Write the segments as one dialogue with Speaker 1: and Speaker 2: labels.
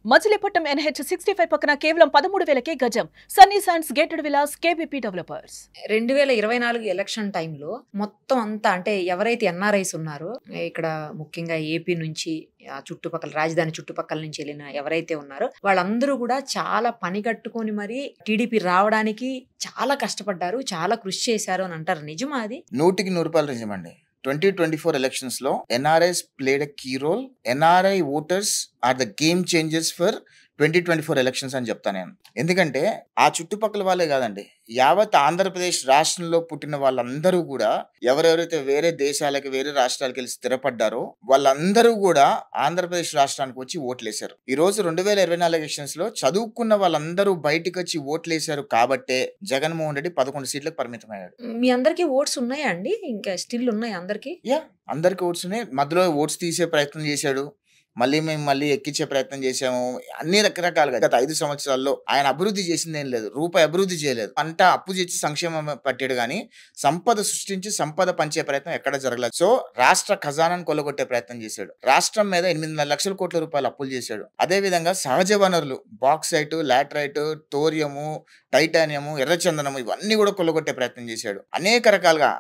Speaker 1: Machilipatnam NH65 పక్కన కేవలం 13,000కే గజం. Sunny sands gated Vilas KBP developers.
Speaker 2: 2024 election టైంలో మొత్తం అంతా అంటే ఎవరైతే ఎన్ఆర్ఐస్ ఉన్నారో ఇక్కడ ముఖ్యంగా ఏపీ నుంచి చుట్టుపక్కల రాజధాని చుట్టుపక్కల నుంచి వెళ్ళిన ఎవరైతే ఉన్నారో వాళ్ళందరూ కూడా చాలా పని కట్టుకొని మరి టీడీపీ రావడానికి చాలా కష్టపడ్డారు, చాలా కృషి చేశారు అని అంటారు. నిజమా అది?
Speaker 3: 100% నిజమండి. 2024 elections లో NRIs played a key role. NRI voters are the game changers for 2024 elections అని చెప్తాను నేను. ఎందుకంటే ఆ చుట్టుపక్కల వాళ్ళే కాదండి, యావత్ ఆంధ్రప్రదేశ్ రాష్ట్రంలో పుట్టిన వాళ్ళందరూ కూడా ఎవరెవరైతే వేరే దేశాలకి వేరే రాష్ట్రాలకు వెళ్ళి స్థిరపడ్డారో వాళ్ళందరూ కూడా ఆంధ్రప్రదేశ్ రాష్ట్రానికి వచ్చి ఓట్లేశారు. ఈ రోజు 2024 ఎలక్షన్స్ లో చదువుకున్న వాళ్ళందరూ బయటకు వచ్చి ఓట్లేశారు కాబట్టే జగన్మోహన్ రెడ్డి 11 సీట్లకు పరిమితమయ్యాడు.
Speaker 2: మీ అందరికీ ఓట్స్ ఉన్నాయా అండి? ఇంకా స్టిల్ ఉన్నాయి అందరికి?
Speaker 3: అందరికి ఓట్స్ ఉన్నాయి. మధ్యలో ఓట్స్ తీసే ప్రయత్నం చేశాడు, మళ్ళీ ఎక్కించే ప్రయత్నం చేశాము. అన్ని రకరకాలుగా గత 5 సంవత్సరాల్లో ఆయన అభివృద్ధి చేసింది ఏం లేదు, రూపాయి అభివృద్ధి చేయలేదు. అంతా అప్పు చేసి సంక్షేమం పట్టాడు కానీ సంపద సృష్టించి సంపద పంచే ప్రయత్నం ఎక్కడ జరగలేదు. సో రాష్ట్ర ఖజానాను కొల్లగొట్టే ప్రయత్నం చేశాడు. రాష్ట్రం మీద 8,000 లక్షల కోట్ల రూపాయలు అప్పులు చేశాడు. అదే విధంగా సహజ వనరులు బాక్సైట్, లాటరైట్, తోరియము, టైటానియము, ఎర్రచందనము ఇవన్నీ కూడా కొల్లగొట్టే ప్రయత్నం చేశాడు. అనేక రకాలుగా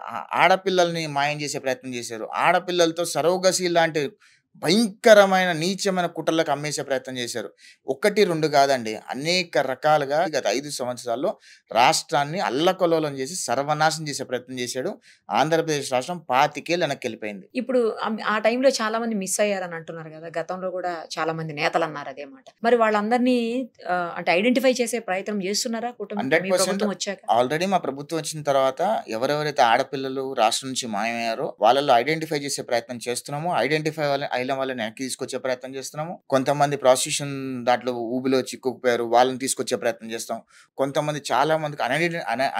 Speaker 3: ఆడపిల్లల్ని మాయం చేసే ప్రయత్నం చేశారు. ఆడపిల్లలతో సరోగసి లాంటి భయంకరమైన నీచమైన కుట్రలకు అమ్మేసే ప్రయత్నం చేశారు. 1-2 కాదండి, అనేక రకాలుగా గత 5 సంవత్సరాల్లో రాష్ట్రాన్ని అల్లకల్లోలం చేసి సర్వనాశనం చేసే ప్రయత్నం చేశాడు. ఆంధ్రప్రదేశ్ రాష్ట్రం 25 ఏళ్ళు వెనక్కి వెళ్ళిపోయింది.
Speaker 2: ఇప్పుడు ఆ టైంలో చాలా మంది మిస్ అయ్యారని అంటున్నారు కదా, గతంలో కూడా చాలా మంది నేతలు అన్నారు అదే మాట. మరి వాళ్ళందరినీ అంటే ఐడెంటిఫై చేసే ప్రయత్నం చేస్తున్నారా?
Speaker 3: 100%
Speaker 2: వచ్చాక
Speaker 3: ఆల్రెడీ మా ప్రభుత్వం వచ్చిన తర్వాత ఎవరెవరైతే ఆడపిల్లలు రాష్ట్రం నుంచి మాయమయ్యారో వాళ్ళలో ఐడెంటిఫై చేసే ప్రయత్నం చేస్తున్నాము. ఐడెంటిఫై అయిన వాళ్ళని వెనక్కి తీసుకొచ్చే ప్రయత్నం చేస్తున్నాము. కొంతమంది ప్రాస్టిట్యూషన్ దాంట్లో ఊబిలో చిక్కుకుపోయారు, వాళ్ళని తీసుకొచ్చే ప్రయత్నం చేస్తాం. కొంతమంది చాలా మందికి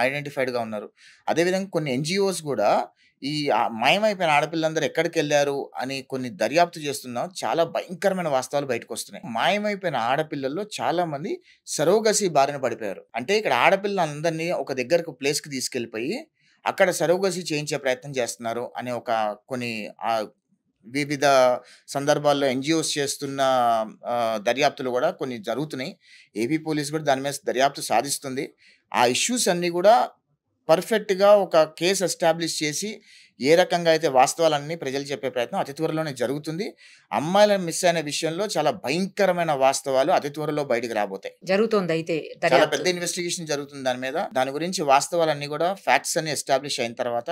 Speaker 3: ఐడెంటిఫైడ్ గా ఉన్నారు. అదేవిధంగా కొన్ని NGOs కూడా ఈ మాయమైపోయిన ఆడపిల్లందరూ ఎక్కడికి వెళ్ళారు అని కొన్ని దర్యాప్తు చేస్తున్నాం. చాలా భయంకరమైన వాస్తవాలు బయటకు వస్తున్నాయి. మాయమైపోయిన ఆడపిల్లల్లో చాలా మంది సరోగసి బారిన పడిపోయారు. అంటే ఇక్కడ ఆడపిల్లలందరినీ ఒక దగ్గరకు ప్లేస్ కి తీసుకెళ్లిపోయి అక్కడ సరోగసి చేయించే ప్రయత్నం చేస్తున్నారు అనే కొన్ని వివిధ సందర్భాల్లో NGOs చేస్తున్న దర్యాప్తులు కూడా కొన్ని జరుగుతున్నాయి. ఏపీ పోలీస్ కూడా దాని మీద దర్యాప్తు సాధిస్తుంది. ఆ ఇష్యూస్ అన్ని కూడా పర్ఫెక్ట్గా ఒక కేసు ఎస్టాబ్లిష్ చేసి ఏ రకంగా అయితే వాస్తవాలన్నీ ప్రజలు చెప్పే ప్రయత్నం అతి త్వరలోనే జరుగుతుంది. అమ్మాయిలను మిస్ అయిన విషయంలో చాలా భయంకరమైన వాస్తవాలు అతి త్వరలో బయటకు రాబోతాయి.
Speaker 2: జరుగుతుంది. అయితే
Speaker 3: చాలా పెద్ద ఇన్వెస్టిగేషన్ జరుగుతుంది దాని మీద. దాని గురించి వాస్తవాలన్నీ కూడా ఫ్యాక్ట్స్ అన్ని ఎస్టాబ్లిష్ అయిన తర్వాత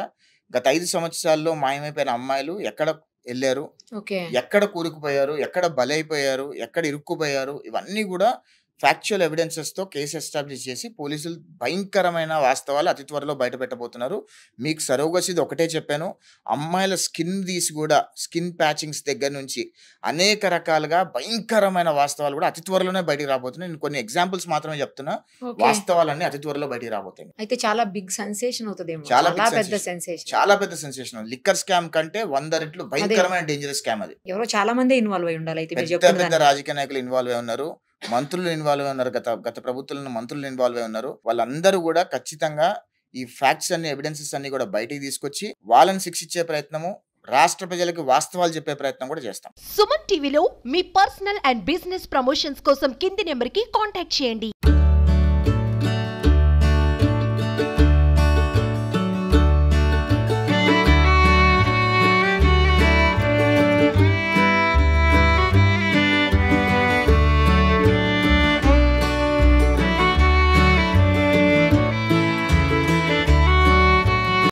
Speaker 3: గత 5 సంవత్సరాల్లో మాయమైపోయిన అమ్మాయిలు ఎక్కడ వెళ్ళారు, ఎక్కడ కూరుకుపోయారు, ఎక్కడ బలైపోయారు, ఎక్కడ ఇరుక్కుపోయారు, ఇవన్నీ కూడా ఫ్యాక్చువల్ ఎవిడెన్సెస్ తో కేసు ఎస్టాబ్లిష్ చేసి పోలీసులు భయంకరమైన వాస్తవాలు అతి త్వరలో బయట పెట్టబోతున్నారు. మీకు సరోగసిది ఒకటే చెప్పాను, అమ్మాయిల స్కిన్ తీసి కూడా స్కిన్ ప్యాచింగ్స్ దగ్గర నుంచి అనేక రకాలుగా భయంకరమైన వాస్తవాలు కూడా అతి త్వరలోనే బయటకు రాబోతున్నాయి. నేను కొన్ని ఎగ్జాంపుల్స్ మాత్రమే చెప్తున్నా, వాస్తవాలన్నీ అతి త్వరలో బయటకు రాబోతాయి.
Speaker 2: అయితే చాలా బిగ్ సెన్సేషన్ అవుతుంది.
Speaker 3: చాలా పెద్ద సెన్సేషన్. లిక్కర్ స్కామ్ కంటే 100 రెట్లు భయంకరమైన డేంజరస్ స్కామ్ అది.
Speaker 2: ఎవరో చాలా మంది ఇన్వాల్వ్ అయి ఉండాలి.
Speaker 3: పెద్ద రాజకీయ నాయకులు ఇన్వాల్వ్ అయి ఉన్నారు, మంత్రులు ఇన్వాల్వ్ అయి ఉన్నారు, గత ప్రభుత్వంలో మంత్రులు ఇన్వాల్వ్ అయి ఉన్నారు. వాళ్ళందరూ కూడా ఖచ్చితంగా ఈ ఫ్యాక్ట్స్ అన్ని ఎవిడెన్సెస్ అన్ని కూడా బయటికి తీసుకొచ్చి వాళ్ళని శిక్షించే ప్రయత్నము, రాష్ట్ర ప్రజలకు వాస్తవాలు చెప్పే ప్రయత్నం కూడా చేస్తాం.
Speaker 1: సుమన్ టీవీలో మీ పర్సనల్ అండ్ బిజినెస్ ప్రమోషన్స్ కోసం కింది నెంబర్ కి కాంటాక్ట్ చేయండి.